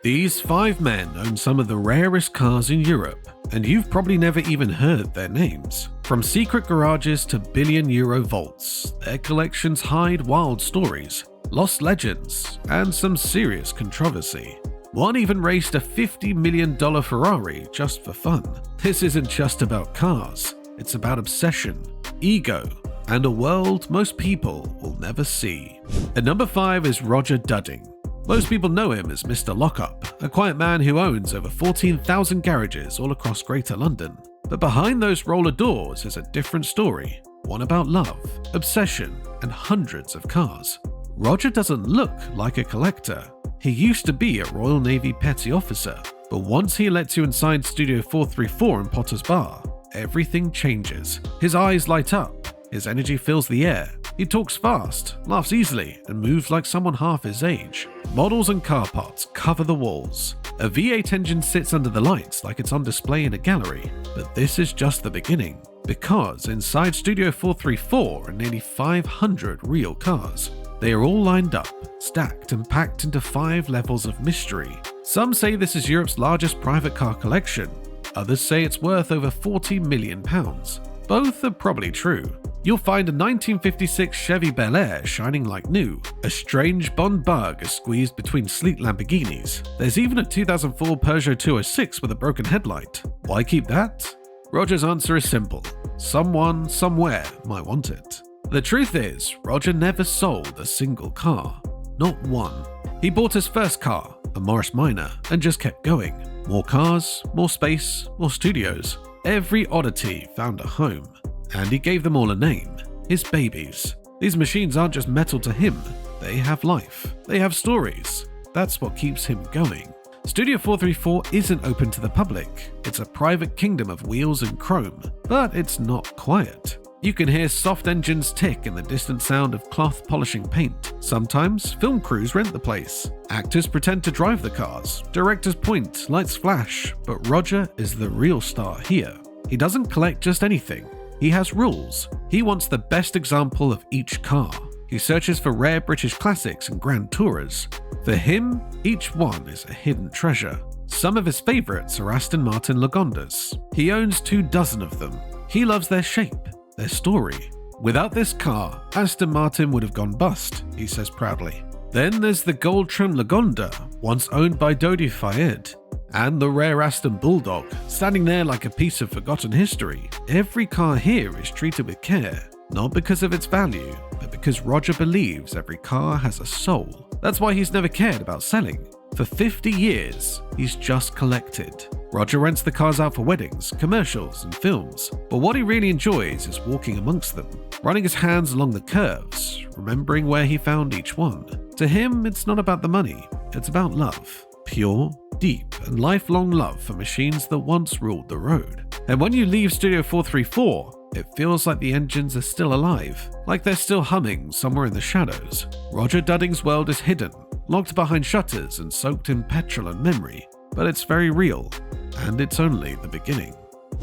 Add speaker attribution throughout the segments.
Speaker 1: These 5 men own some of the rarest cars in Europe, and you've probably never even heard their names. From secret garages to billion-euro vaults, their collections hide wild stories, lost legends, and some serious controversy. One even raced a $50 million Ferrari just for fun. This isn't just about cars, it's about obsession, ego, and a world most people will never see. At number 5 is Rodger Dudding. Most people know him as Mr. Lockup, a quiet man who owns over 14,000 garages all across Greater London. But behind those roller doors is a different story, one about love, obsession, and hundreds of cars. Rodger doesn't look like a collector. He used to be a Royal Navy petty officer, but once he lets you inside Studio 434 in Potter's Bar, everything changes. His eyes light up, his energy fills the air. He talks fast, laughs easily, and moves like someone half his age. Models and car parts cover the walls. A V8 engine sits under the lights like it's on display in a gallery. But this is just the beginning, because inside Studio 434 are nearly 500 real cars. They are all lined up, stacked and packed into 5 levels of mystery. Some say this is Europe's largest private car collection. Others say it's worth over £40 million. Both are probably true. You'll find a 1956 Chevy Bel Air shining like new. A strange Bond bug is squeezed between sleek Lamborghinis. There's even a 2004 Peugeot 206 with a broken headlight. Why keep that? Rodger's answer is simple. Someone, somewhere might want it. The truth is, Rodger never sold a single car. Not one. He bought his first car, a Morris Minor, and just kept going. More cars, more space, more studios. Every oddity found a home. And he gave them all a name. His babies. These machines aren't just metal to him. They have life. They have stories. That's what keeps him going. Studio 434 isn't open to the public. It's a private kingdom of wheels and chrome. But it's not quiet. You can hear soft engines tick and the distant sound of cloth polishing paint. Sometimes, film crews rent the place. Actors pretend to drive the cars. Directors point, lights flash. But Rodger is the real star here. He doesn't collect just anything. He has rules. He wants the best example of each car. He searches for rare British classics and grand tourers. For him, each one is a hidden treasure. Some of his favorites are Aston Martin Lagondas. He owns 24 of them. He loves their shape, their story. Without this car, Aston Martin would have gone bust, he says proudly. Then there's the gold-trimmed Lagonda, once owned by Dodi Fayed, and the rare Aston Bulldog, standing there like a piece of forgotten history. Every car here is treated with care, not because of its value, but because Rodger believes every car has a soul. That's why he's never cared about selling. For 50 years, he's just collected. Rodger rents the cars out for weddings, commercials, and films, but what he really enjoys is walking amongst them, running his hands along the curves, remembering where he found each one. To him, it's not about the money, it's about love. Pure, deep, and lifelong love for machines that once ruled the road. And when you leave Studio 434, it feels like the engines are still alive, like they're still humming somewhere in the shadows. Rodger Dudding's world is hidden, locked behind shutters and soaked in petrol and memory, but it's very real, and it's only the beginning.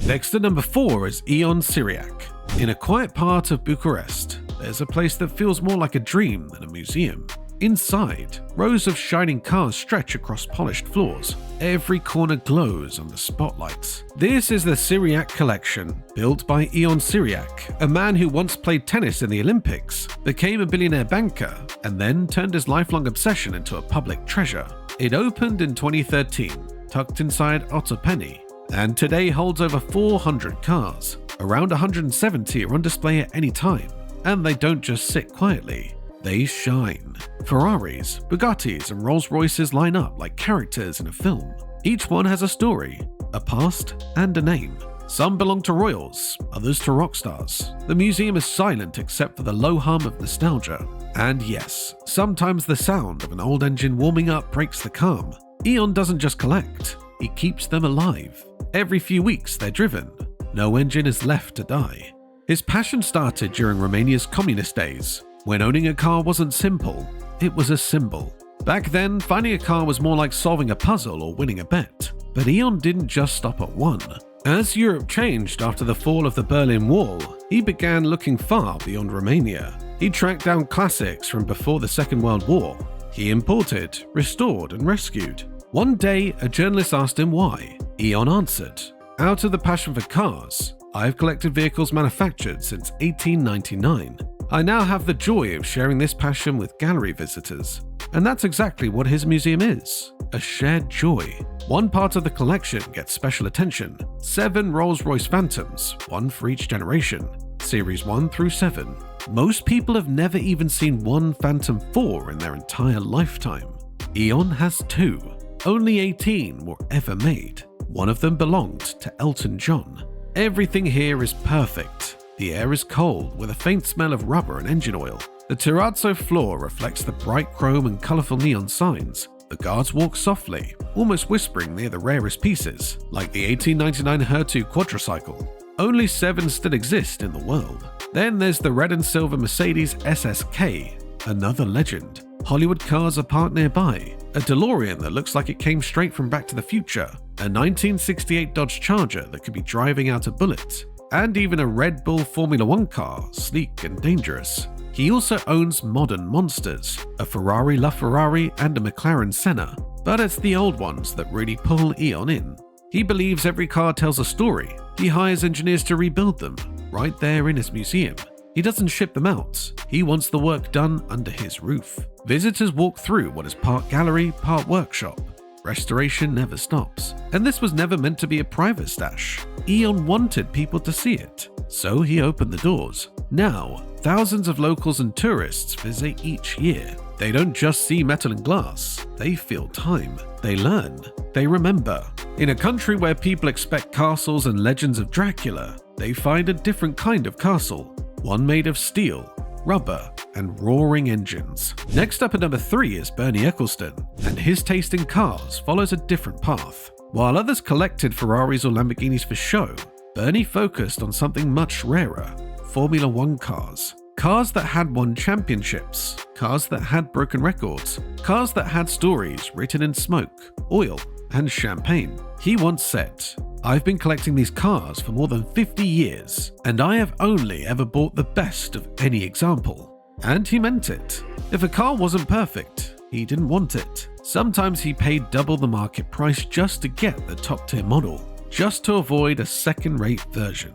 Speaker 1: Next at number 4 is Eon Sriak. In a quiet part of Bucharest, there's a place that feels more like a dream than a museum. Inside, rows of shining cars stretch across polished floors. Every corner glows under spotlights. This is the Țiriac collection, built by Eon Sriak, a man who once played tennis in the Olympics, became a billionaire banker, and then turned his lifelong obsession into a public treasure. It opened in 2013, tucked inside Automotive, and today holds over 400 cars. Around 170 are on display at any time, and they don't just sit quietly. They shine. Ferraris, Bugattis, and Rolls-Royces line up like characters in a film. Each one has a story, a past, and a name. Some belong to royals, others to rock stars. The museum is silent except for the low hum of nostalgia. And yes, sometimes the sound of an old engine warming up breaks the calm. Eon doesn't just collect, he keeps them alive. Every few weeks they're driven. No engine is left to die. His passion started during Romania's communist days, when owning a car wasn't simple, it was a symbol. Back then, finding a car was more like solving a puzzle or winning a bet. But Eon didn't just stop at one. As Europe changed after the fall of the Berlin Wall, he began looking far beyond Romania. He tracked down classics from before the Second World War. He imported, restored, and rescued. One day, a journalist asked him why. Eon answered, "Out of the passion for cars, I've collected vehicles manufactured since 1899. I now have the joy of sharing this passion with gallery visitors." And that's exactly what his museum is, a shared joy. One part of the collection gets special attention: 7 Rolls-Royce Phantoms, one for each generation, series 1 through 7. Most people have never even seen one Phantom 4 in their entire lifetime. Eon has 2. Only 18 were ever made. One of them belonged to Elton John. Everything here is perfect. The air is cold with a faint smell of rubber and engine oil. The terrazzo floor reflects the bright chrome and colourful neon signs. The guards walk softly, almost whispering near the rarest pieces, like the 1899 Hertu quadricycle. Only 7 still exist in the world. Then there's the red and silver Mercedes SSK, another legend. Hollywood cars are parked nearby, a DeLorean that looks like it came straight from Back to the Future, a 1968 Dodge Charger that could be driving out a bullet, and even a Red Bull Formula 1 car, sleek and dangerous. He also owns modern monsters, a Ferrari LaFerrari and a McLaren Senna, but it's the old ones that really pull Eon in. He believes every car tells a story. He hires engineers to rebuild them, right there in his museum. He doesn't ship them out. He wants the work done under his roof. Visitors walk through what is part gallery, part workshop. Restoration never stops. And this was never meant to be a private stash. Eon wanted people to see it, so he opened the doors. Now, thousands of locals and tourists visit each year. They don't just see metal and glass, they feel time, they learn, they remember. In a country where people expect castles and legends of Dracula, they find a different kind of castle, one made of steel, rubber, and roaring engines. Next up at number 3 is Bernie Ecclestone, and his taste in cars follows a different path. While others collected Ferraris or Lamborghinis for show, Bernie focused on something much rarer: Formula 1 cars. Cars that had won championships, cars that had broken records, cars that had stories written in smoke, oil, and champagne. He once said, "I've been collecting these cars for more than 50 years, and I have only ever bought the best of any example." And he meant it. If a car wasn't perfect, he didn't want it. Sometimes he paid double the market price just to get the top-tier model, just to avoid a second-rate version.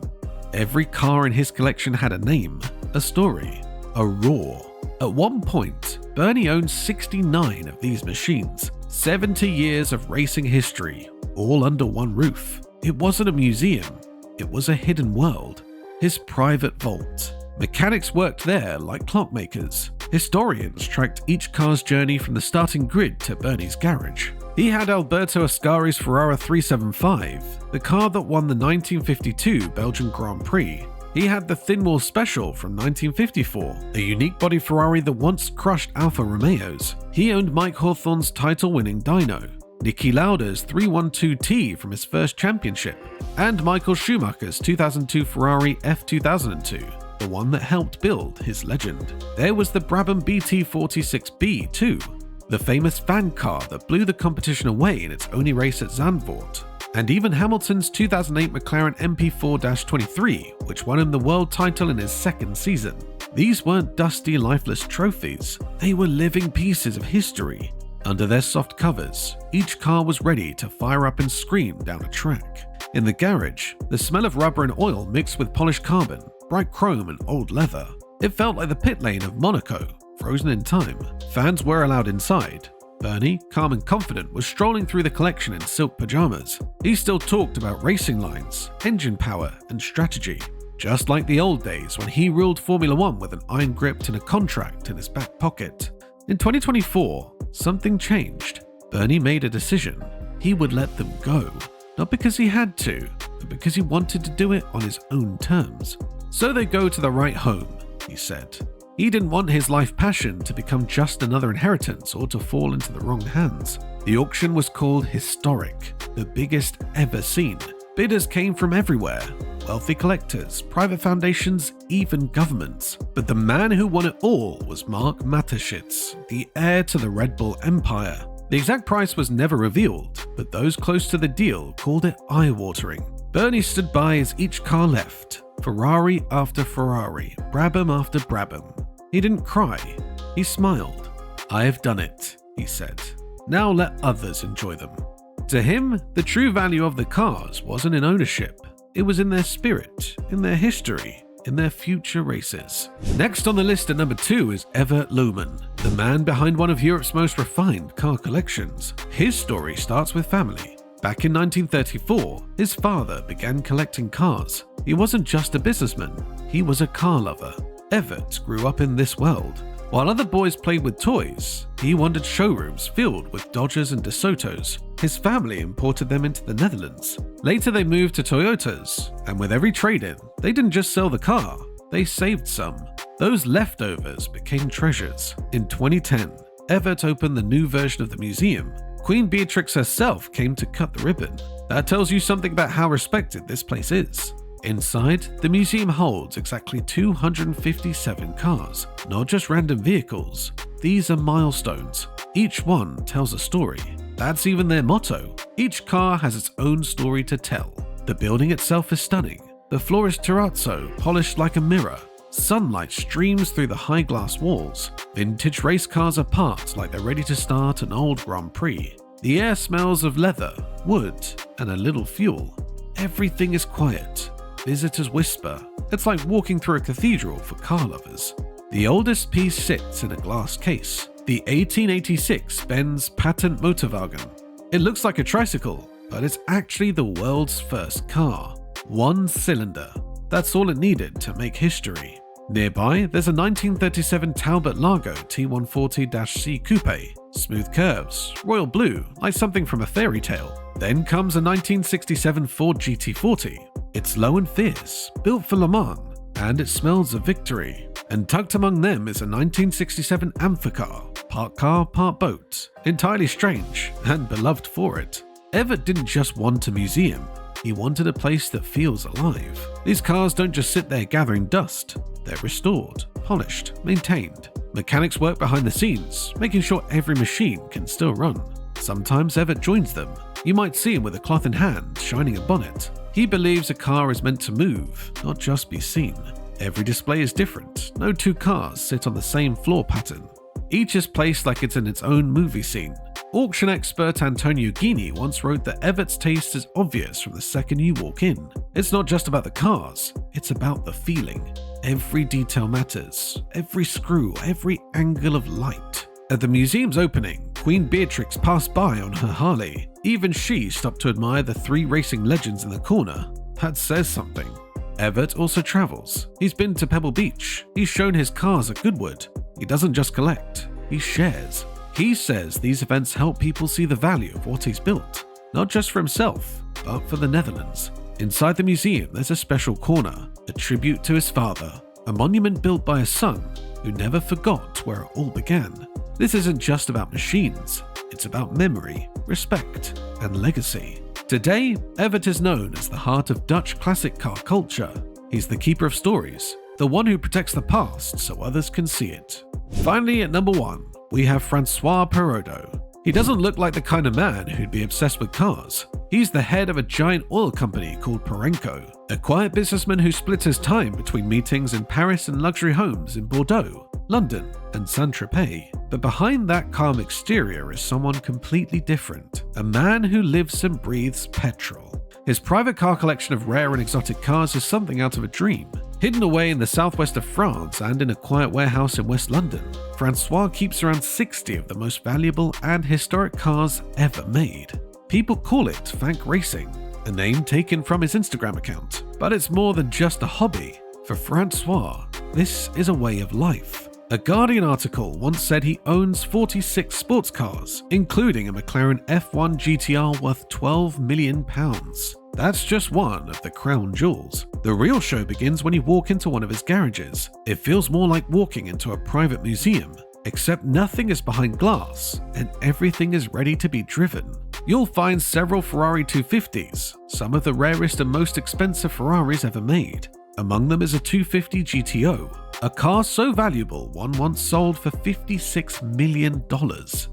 Speaker 1: Every car in his collection had a name, a story, a roar. At one point, Bernie owned 69 of these machines, 70 years of racing history, all under one roof. It wasn't a museum, it was a hidden world, his private vault. Mechanics worked there like clockmakers. Historians tracked each car's journey from the starting grid to Bernie's garage. He had Alberto Ascari's Ferrari 375, the car that won the 1952 Belgian Grand Prix. He had the Thin Wall Special from 1954, a unique body Ferrari that once crushed Alfa Romeos. He owned Mike Hawthorne's title-winning dyno, Niki Lauda's 312T from his first championship, and Michael Schumacher's 2002 Ferrari F2002, the one that helped build his legend. There was the Brabham BT46B too, the famous fan car that blew the competition away in its only race at Zandvoort, and even Hamilton's 2008 McLaren MP4-23, which won him the world title in his second season. These weren't dusty, lifeless trophies, they were living pieces of history. Under their soft covers, each car was ready to fire up and scream down a track. In the garage, the smell of rubber and oil mixed with polished carbon, bright chrome and old leather. It felt like the pit lane of Monaco, frozen in time. Fans were allowed inside. Bernie, calm and confident, was strolling through the collection in silk pajamas. He still talked about racing lines, engine power, and strategy. Just like the old days when he ruled Formula 1 with an iron grip and a contract in his back pocket. In 2024, something changed. Bernie made a decision. He would let them go. Not because he had to, but because he wanted to do it on his own terms. So they go to the right home, he said. He didn't want his life passion to become just another inheritance or to fall into the wrong hands. The auction was called Historic, the biggest ever seen. Bidders came from everywhere, wealthy collectors, private foundations, even governments. But the man who won it all was Mark Mateschitz, the heir to the Red Bull empire. The exact price was never revealed, but those close to the deal called it eye-watering. Bernie stood by as each car left, Ferrari after Ferrari, Brabham after Brabham. He didn't cry, he smiled. "I have done it," he said. Now let others enjoy them. To him, the true value of the cars wasn't in ownership. It was in their spirit, in their history, in their future races. Next on the list at number 2 is Evert Lumen, the man behind one of Europe's most refined car collections. His story starts with family. Back in 1934, his father began collecting cars. He wasn't just a businessman, he was a car lover. Evert grew up in this world. While other boys played with toys, he wandered showrooms filled with Dodgers and DeSotos. His family imported them into the Netherlands. Later they moved to Toyotas, and with every trade-in, they didn't just sell the car, they saved some. Those leftovers became treasures. In 2010, Evert opened the new version of the museum. Queen Beatrix herself came to cut the ribbon. That tells you something about how respected this place is. Inside, the museum holds exactly 257 cars, not just random vehicles. These are milestones. Each one tells a story. That's even their motto. Each car has its own story to tell. The building itself is stunning. The floor is terrazzo, polished like a mirror. Sunlight streams through the high glass walls. Vintage race cars are parked like they're ready to start an old Grand Prix. The air smells of leather, wood, and a little fuel. Everything is quiet. Visitors whisper. It's like walking through a cathedral for car lovers. The oldest piece sits in a glass case. The 1886 Benz Patent Motorwagen. It looks like a tricycle, but it's actually the world's first car. One cylinder. That's all it needed to make history. Nearby, there's a 1937 Talbot Lago T140-C Coupe. Smooth curves, royal blue, like something from a fairy tale. Then comes a 1967 Ford GT40. It's low and fierce, built for Le Mans, and it smells of victory. And tucked among them is a 1967 Amphicar, part car, part boat. Entirely strange, and beloved for it. Evert didn't just want a museum, he wanted a place that feels alive. These cars don't just sit there gathering dust, they're restored, polished, maintained. Mechanics work behind the scenes, making sure every machine can still run. Sometimes Evert joins them. You might see him with a cloth in hand, shining a bonnet. He believes a car is meant to move, not just be seen. Every display is different. No two cars sit on the same floor pattern. Each is placed like it's in its own movie scene. Auction expert Antonio Ghini once wrote that Evert's taste is obvious from the second you walk in. It's not just about the cars, it's about the feeling. Every detail matters, every screw, every angle of light. At the museum's opening, Queen Beatrix passed by on her Harley. Even she stopped to admire the 3 racing legends in the corner. That says something. Evert also travels. He's been to Pebble Beach. He's shown his cars at Goodwood. He doesn't just collect, he shares. He says these events help people see the value of what he's built, not just for himself, but for the Netherlands. Inside the museum, there's a special corner, a tribute to his father, a monument built by a son who never forgot where it all began. This isn't just about machines, it's about memory, respect, and legacy. Today, Evert is known as the heart of Dutch classic car culture. He's the keeper of stories, the one who protects the past so others can see it. Finally, at number 1, we have Francois Parodo. He doesn't look like the kind of man who'd be obsessed with cars. He's the head of a giant oil company called Perenco, a quiet businessman who splits his time between meetings in Paris and luxury homes in Bordeaux, London, and Saint-Tropez. But behind that calm exterior is someone completely different, a man who lives and breathes petrol. His private car collection of rare and exotic cars is something out of a dream. Hidden away in the southwest of France and in a quiet warehouse in West London, Francois keeps around 60 of the most valuable and historic cars ever made. People call it Fank Racing, a name taken from his Instagram account. But it's more than just a hobby. For Francois, this is a way of life. A Guardian article once said he owns 46 sports cars, including a McLaren F1 GTR worth £12 million. That's just one of the crown jewels. The real show begins when you walk into one of his garages. It feels more like walking into a private museum, except nothing is behind glass and everything is ready to be driven. You'll find several Ferrari 250s, some of the rarest and most expensive Ferraris ever made. Among them is a 250 GTO, a car so valuable one once sold for $56 million.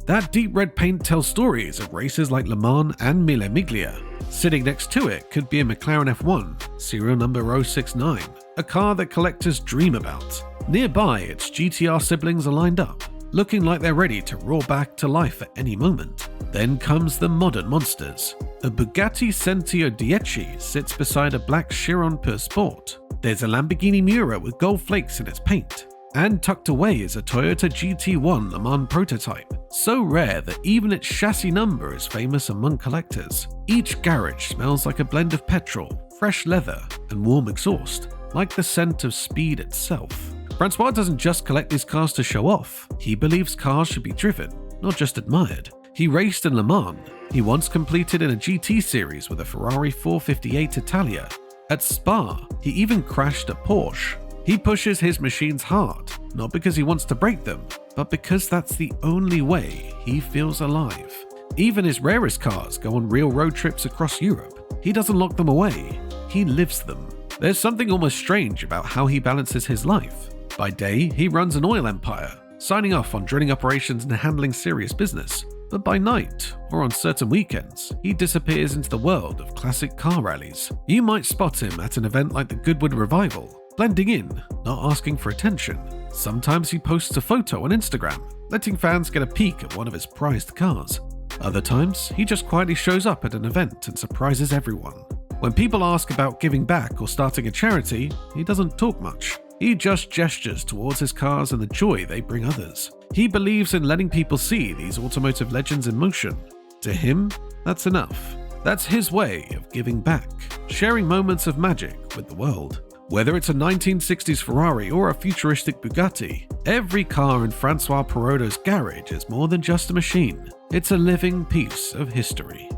Speaker 1: That deep red paint tells stories of races like Le Mans and Mille Miglia. Sitting next to it could be a McLaren F1, serial number 069, a car that collectors dream about. Nearby, its GTR siblings are lined up. looking like they're ready to roar back to life at any moment. Then comes the modern monsters. A Bugatti Sentio Dieci sits beside a black Chiron Pur Sport. There's a Lamborghini Miura with gold flakes in its paint. And tucked away is a Toyota GT1 Le Mans prototype, so rare that even its chassis number is famous among collectors. Each garage smells like a blend of petrol, fresh leather, and warm exhaust, like the scent of speed itself. Francois doesn't just collect these cars to show off. He believes cars should be driven, not just admired. He raced in Le Mans. He once competed in a GT series with a Ferrari 458 Italia. At Spa, he even crashed a Porsche. He pushes his machines hard, not because he wants to break them, but because that's the only way he feels alive. Even his rarest cars go on real road trips across Europe. He doesn't lock them away, he lives them. There's something almost strange about how he balances his life. By day, he runs an oil empire, signing off on drilling operations and handling serious business. But by night, or on certain weekends, he disappears into the world of classic car rallies. You might spot him at an event like the Goodwood Revival, blending in, not asking for attention. Sometimes he posts a photo on Instagram, letting fans get a peek at one of his prized cars. Other times, he just quietly shows up at an event and surprises everyone. When people ask about giving back or starting a charity, he doesn't talk much. He just gestures towards his cars and the joy they bring others. He believes in letting people see these automotive legends in motion. To him, that's enough. That's his way of giving back, sharing moments of magic with the world. Whether it's a 1960s Ferrari or a futuristic Bugatti, every car in Francois Parodo's garage is more than just a machine. It's a living piece of history.